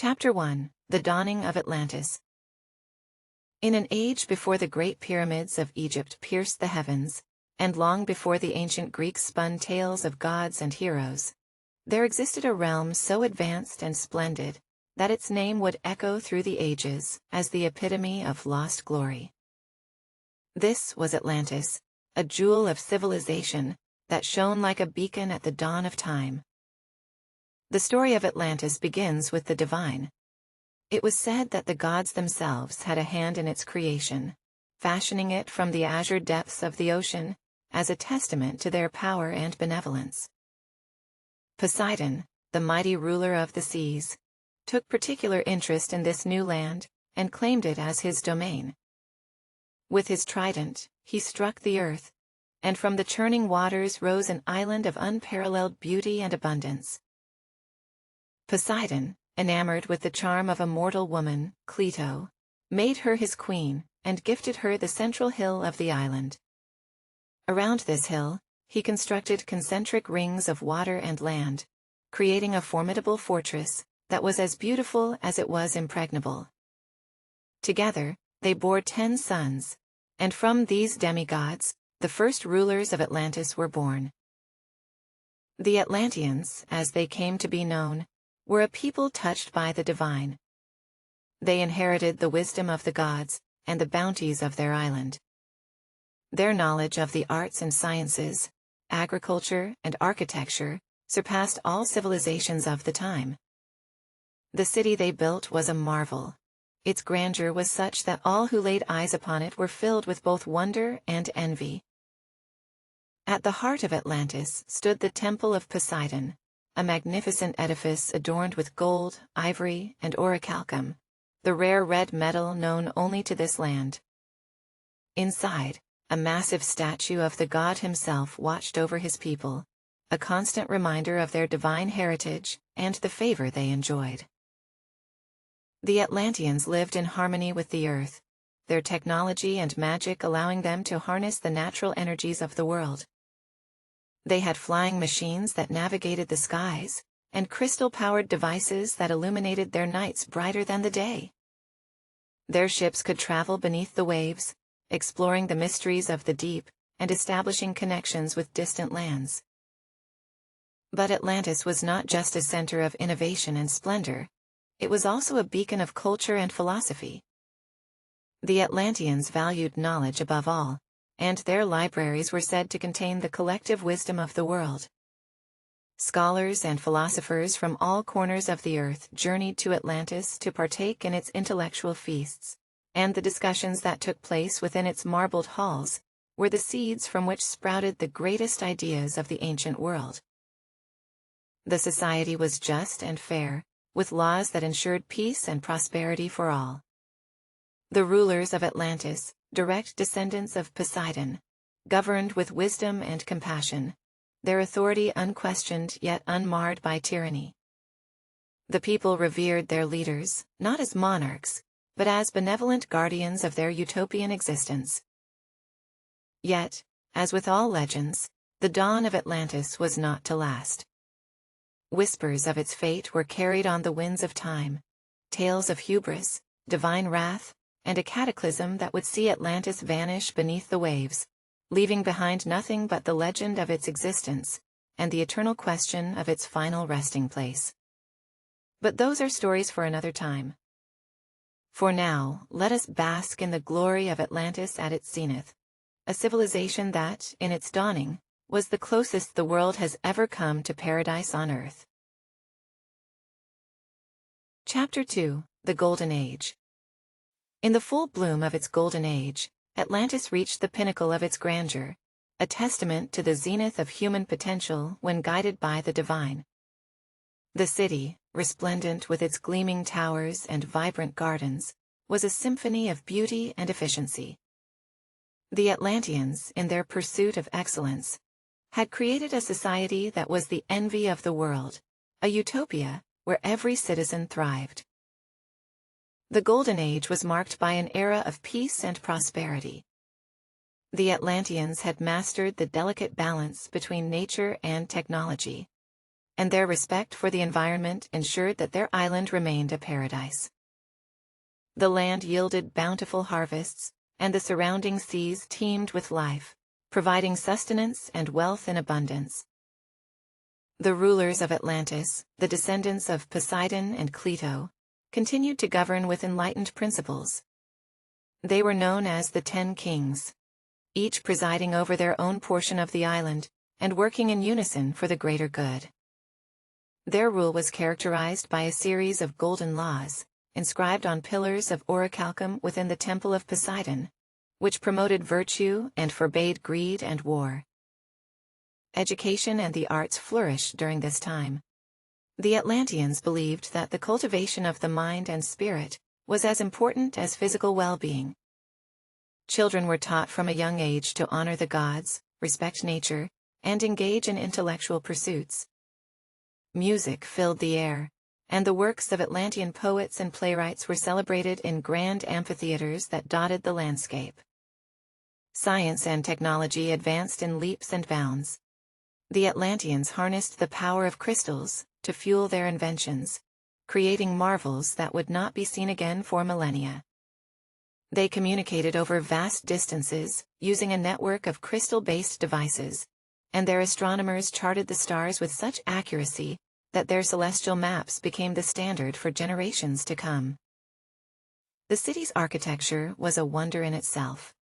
Chapter 1: The Dawning of Atlantis. In an age before the great pyramids of Egypt pierced the heavens, and long before the ancient Greeks spun tales of gods and heroes, there existed a realm so advanced and splendid that its name would echo through the ages as the epitome of lost glory. This was Atlantis, a jewel of civilization that shone like a beacon at the dawn of time. The story of Atlantis begins with the divine. It was said that the gods themselves had a hand in its creation, fashioning it from the azure depths of the ocean, as a testament to their power and benevolence. Poseidon, the mighty ruler of the seas, took particular interest in this new land, and claimed it as his domain. With his trident, he struck the earth, and from the churning waters rose an island of unparalleled beauty and abundance. Poseidon, enamored with the charm of a mortal woman, Cleito, made her his queen, and gifted her the central hill of the island. Around this hill, he constructed concentric rings of water and land, creating a formidable fortress that was as beautiful as it was impregnable. Together, they bore 10 sons, and from these demigods, the first rulers of Atlantis were born. The Atlanteans, as they came to be known, were a people touched by the divine. They inherited the wisdom of the gods and the bounties of their island. Their knowledge of the arts and sciences, agriculture and architecture, surpassed all civilizations of the time. The city they built was a marvel. Its grandeur was such that all who laid eyes upon it were filled with both wonder and envy. At the heart of Atlantis stood the Temple of Poseidon, a magnificent edifice adorned with gold, ivory, and orichalcum, the rare red metal known only to this land. Inside, a massive statue of the god himself watched over his people, a constant reminder of their divine heritage and the favor they enjoyed. The Atlanteans lived in harmony with the earth, their technology and magic allowing them to harness the natural energies of the world. They had flying machines that navigated the skies, and crystal-powered devices that illuminated their nights brighter than the day. Their ships could travel beneath the waves, exploring the mysteries of the deep, and establishing connections with distant lands. But Atlantis was not just a center of innovation and splendor, it was also a beacon of culture and philosophy. The Atlanteans valued knowledge above all, and their libraries were said to contain the collective wisdom of the world. Scholars and philosophers from all corners of the earth journeyed to Atlantis to partake in its intellectual feasts, and the discussions that took place within its marbled halls were the seeds from which sprouted the greatest ideas of the ancient world. The society was just and fair, with laws that ensured peace and prosperity for all. The rulers of Atlantis, direct descendants of Poseidon, governed with wisdom and compassion, their authority unquestioned yet unmarred by tyranny. The people revered their leaders, not as monarchs, but as benevolent guardians of their utopian existence. Yet, as with all legends, the dawn of Atlantis was not to last. Whispers of its fate were carried on the winds of time, tales of hubris, divine wrath, and a cataclysm that would see Atlantis vanish beneath the waves, leaving behind nothing but the legend of its existence, and the eternal question of its final resting place. But those are stories for another time. For now, let us bask in the glory of Atlantis at its zenith, a civilization that, in its dawning, was the closest the world has ever come to paradise on earth. Chapter 2: The Golden Age. In the full bloom of its golden age, Atlantis reached the pinnacle of its grandeur, a testament to the zenith of human potential when guided by the divine. The city, resplendent with its gleaming towers and vibrant gardens, was a symphony of beauty and efficiency. The Atlanteans, in their pursuit of excellence, had created a society that was the envy of the world, a utopia where every citizen thrived. The Golden Age was marked by an era of peace and prosperity. The Atlanteans had mastered the delicate balance between nature and technology, and their respect for the environment ensured that their island remained a paradise. The land yielded bountiful harvests, and the surrounding seas teemed with life, providing sustenance and wealth in abundance. The rulers of Atlantis, the descendants of Poseidon and Cleito, continued to govern with enlightened principles. They were known as the 10 Kings, each presiding over their own portion of the island, and working in unison for the greater good. Their rule was characterized by a series of golden laws, inscribed on pillars of orichalcum within the temple of Poseidon, which promoted virtue and forbade greed and war. Education and the arts flourished during this time. The Atlanteans believed that the cultivation of the mind and spirit was as important as physical well-being. Children were taught from a young age to honor the gods, respect nature, and engage in intellectual pursuits. Music filled the air, and the works of Atlantean poets and playwrights were celebrated in grand amphitheaters that dotted the landscape. Science and technology advanced in leaps and bounds. The Atlanteans harnessed the power of crystals to fuel their inventions, creating marvels that would not be seen again for millennia. They communicated over vast distances, using a network of crystal-based devices, and their astronomers charted the stars with such accuracy that their celestial maps became the standard for generations to come. The city's architecture was a wonder in itself.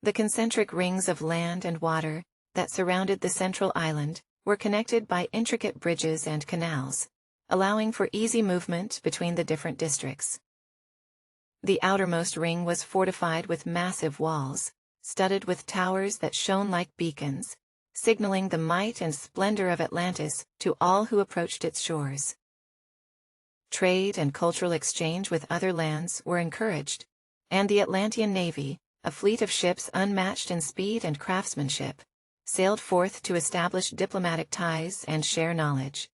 The concentric rings of land and water that surrounded the central island were connected by intricate bridges and canals, allowing for easy movement between the different districts. The outermost ring was fortified with massive walls, studded with towers that shone like beacons, signaling the might and splendor of Atlantis to all who approached its shores. Trade and cultural exchange with other lands were encouraged, and the Atlantean navy, a fleet of ships unmatched in speed and craftsmanship, sailed forth to establish diplomatic ties and share knowledge.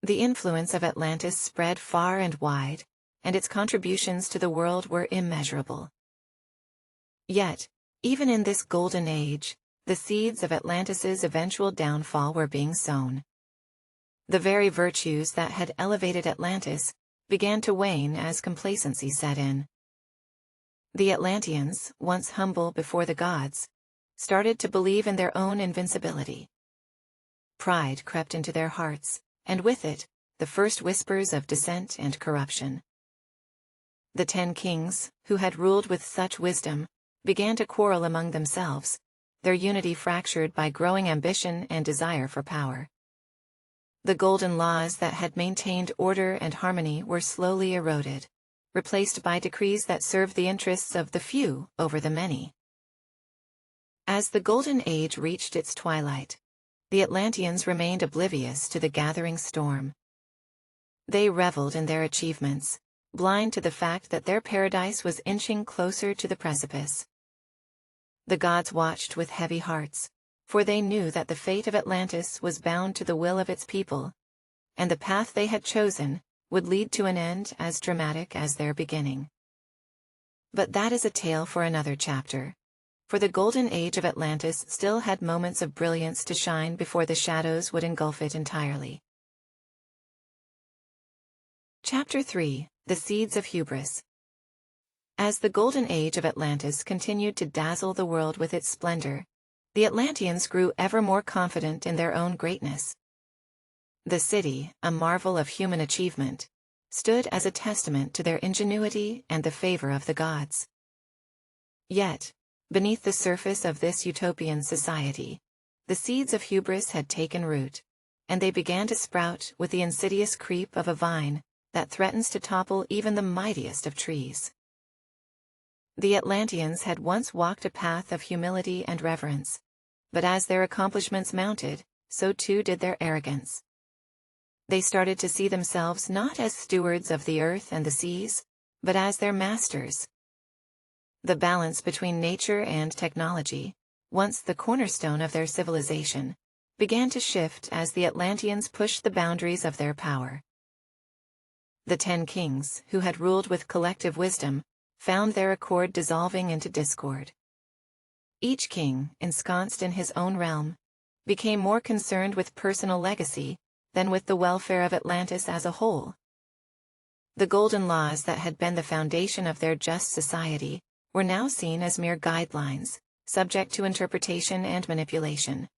The influence of Atlantis spread far and wide, and its contributions to the world were immeasurable. Yet, even in this golden age, the seeds of Atlantis's eventual downfall were being sown. The very virtues that had elevated Atlantis began to wane as complacency set in. The Atlanteans, once humble before the gods, started to believe in their own invincibility. Pride crept into their hearts, and with it, the first whispers of dissent and corruption. The 10 Kings, who had ruled with such wisdom, began to quarrel among themselves, their unity fractured by growing ambition and desire for power. The golden laws that had maintained order and harmony were slowly eroded, replaced by decrees that served the interests of the few over the many. As the Golden Age reached its twilight, the Atlanteans remained oblivious to the gathering storm. They reveled in their achievements, blind to the fact that their paradise was inching closer to the precipice. The gods watched with heavy hearts, for they knew that the fate of Atlantis was bound to the will of its people, and the path they had chosen would lead to an end as dramatic as their beginning. But that is a tale for another chapter, for the Golden Age of Atlantis still had moments of brilliance to shine before the shadows would engulf it entirely. Chapter 3: The Seeds of Hubris. As the Golden Age of Atlantis continued to dazzle the world with its splendor, the Atlanteans grew ever more confident in their own greatness. The city, a marvel of human achievement, stood as a testament to their ingenuity and the favor of the gods. Yet, beneath the surface of this utopian society, the seeds of hubris had taken root, and they began to sprout with the insidious creep of a vine that threatens to topple even the mightiest of trees. The Atlanteans had once walked a path of humility and reverence, but as their accomplishments mounted, so too did their arrogance. They started to see themselves not as stewards of the earth and the seas, but as their masters. The balance between nature and technology, once the cornerstone of their civilization, began to shift as the Atlanteans pushed the boundaries of their power. The 10 Kings, who had ruled with collective wisdom, found their accord dissolving into discord. Each king, ensconced in his own realm, became more concerned with personal legacy than with the welfare of Atlantis as a whole. The golden laws that had been the foundation of their just society were now seen as mere guidelines, subject to interpretation and manipulation.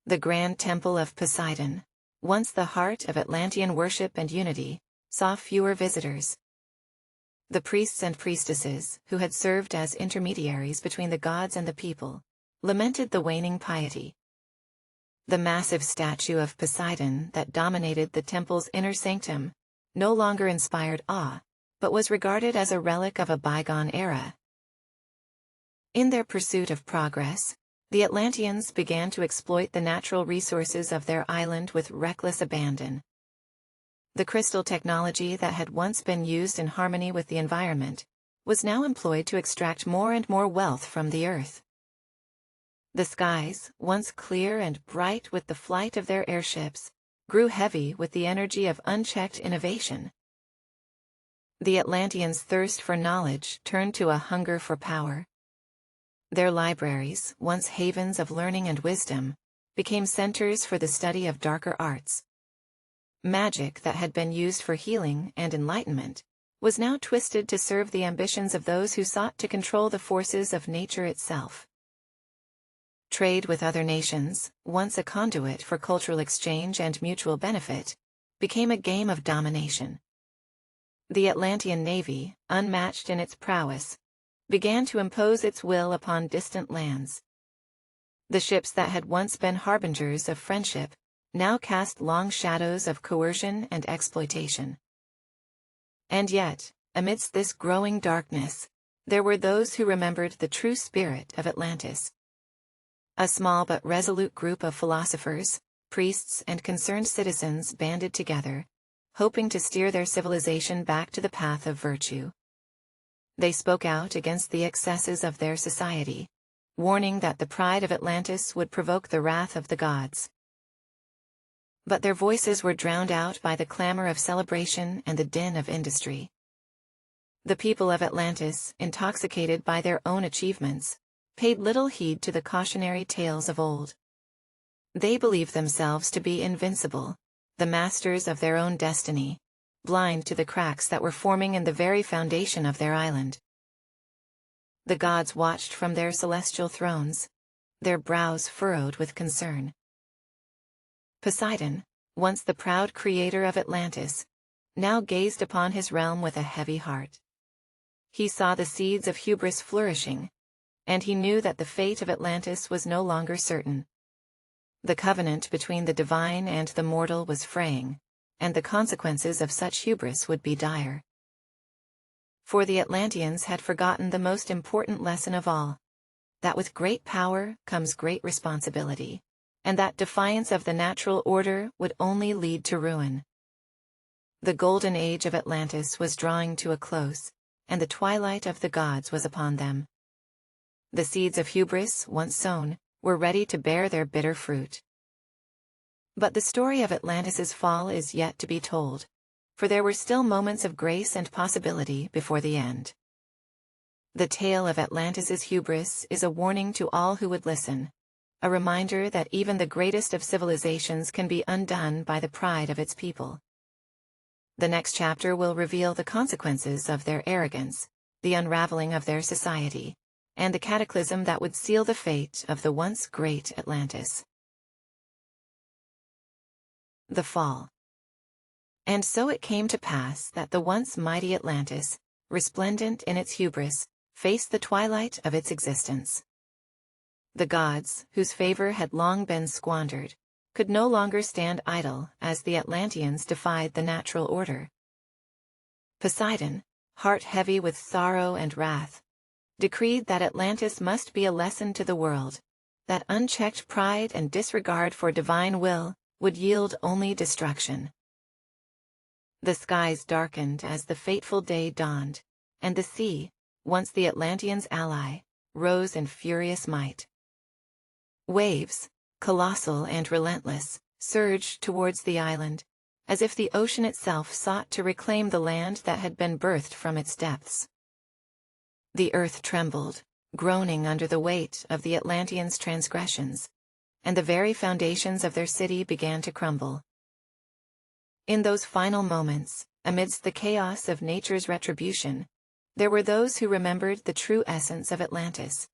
The Grand Temple of Poseidon, once the heart of Atlantean worship and unity, saw fewer visitors. The priests and priestesses, who had served as intermediaries between the gods and the people, lamented the waning piety. The massive statue of Poseidon that dominated the temple's inner sanctum no longer inspired awe, but was regarded as a relic of a bygone era. In their pursuit of progress, the Atlanteans began to exploit the natural resources of their island with reckless abandon. The crystal technology that had once been used in harmony with the environment was now employed to extract more and more wealth from the earth. The skies, once clear and bright with the flight of their airships, grew heavy with the energy of unchecked innovation. The Atlanteans' thirst for knowledge turned to a hunger for power. Their libraries, once havens of learning and wisdom, became centers for the study of darker arts. Magic that had been used for healing and enlightenment was now twisted to serve the ambitions of those who sought to control the forces of nature itself. Trade with other nations, once a conduit for cultural exchange and mutual benefit, became a game of domination. The Atlantean navy, unmatched in its prowess, began to impose its will upon distant lands. The ships that had once been harbingers of friendship now cast long shadows of coercion and exploitation. And yet, amidst this growing darkness, there were those who remembered the true spirit of Atlantis. A small but resolute group of philosophers, priests and concerned citizens banded together, hoping to steer their civilization back to the path of virtue. They spoke out against the excesses of their society, warning that the pride of Atlantis would provoke the wrath of the gods. But their voices were drowned out by the clamor of celebration and the din of industry. The people of Atlantis, intoxicated by their own achievements, paid little heed to the cautionary tales of old. They believed themselves to be invincible, the masters of their own destiny, blind to the cracks that were forming in the very foundation of their island. The gods watched from their celestial thrones, their brows furrowed with concern. Poseidon, once the proud creator of Atlantis, now gazed upon his realm with a heavy heart. He saw the seeds of hubris flourishing, and he knew that the fate of Atlantis was no longer certain. The covenant between the divine and the mortal was fraying, and the consequences of such hubris would be dire. For the Atlanteans had forgotten the most important lesson of all, that with great power comes great responsibility, and that defiance of the natural order would only lead to ruin. The golden age of Atlantis was drawing to a close, and the twilight of the gods was upon them. The seeds of hubris, once sown, were ready to bear their bitter fruit. But the story of Atlantis's fall is yet to be told, for there were still moments of grace and possibility before the end. The tale of Atlantis's hubris is a warning to all who would listen, a reminder that even the greatest of civilizations can be undone by the pride of its people. The next chapter will reveal the consequences of their arrogance, the unraveling of their society, and the cataclysm that would seal the fate of the once great Atlantis. The Fall. And so it came to pass that the once mighty Atlantis, resplendent in its hubris, faced the twilight of its existence. The gods, whose favor had long been squandered, could no longer stand idle as the Atlanteans defied the natural order. Poseidon, heart heavy with sorrow and wrath, decreed that Atlantis must be a lesson to the world, that unchecked pride and disregard for divine will would yield only destruction. The skies darkened as the fateful day dawned, and the sea, once the Atlanteans' ally, rose in furious might. Waves, colossal and relentless, surged towards the island, as if the ocean itself sought to reclaim the land that had been birthed from its depths. The earth trembled, groaning under the weight of the Atlanteans' transgressions, and the very foundations of their city began to crumble. In those final moments, amidst the chaos of nature's retribution, there were those who remembered the true essence of Atlantis.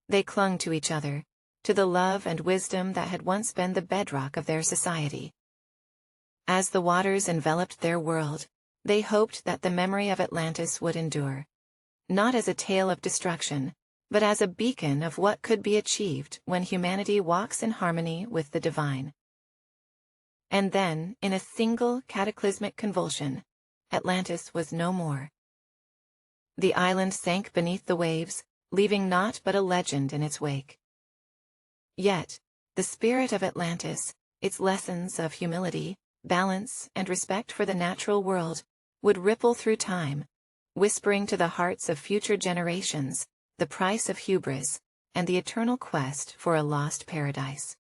They clung to each other, to the love and wisdom that had once been the bedrock of their society. As the waters enveloped their world, they hoped that the memory of Atlantis would endure, not as a tale of destruction, but as a beacon of what could be achieved when humanity walks in harmony with the divine. And then, in a single cataclysmic convulsion, Atlantis was no more. The island sank beneath the waves, leaving naught but a legend in its wake. Yet, the spirit of Atlantis, its lessons of humility, balance, and respect for the natural world, would ripple through time, whispering to the hearts of future generations the price of hubris and the eternal quest for a lost paradise.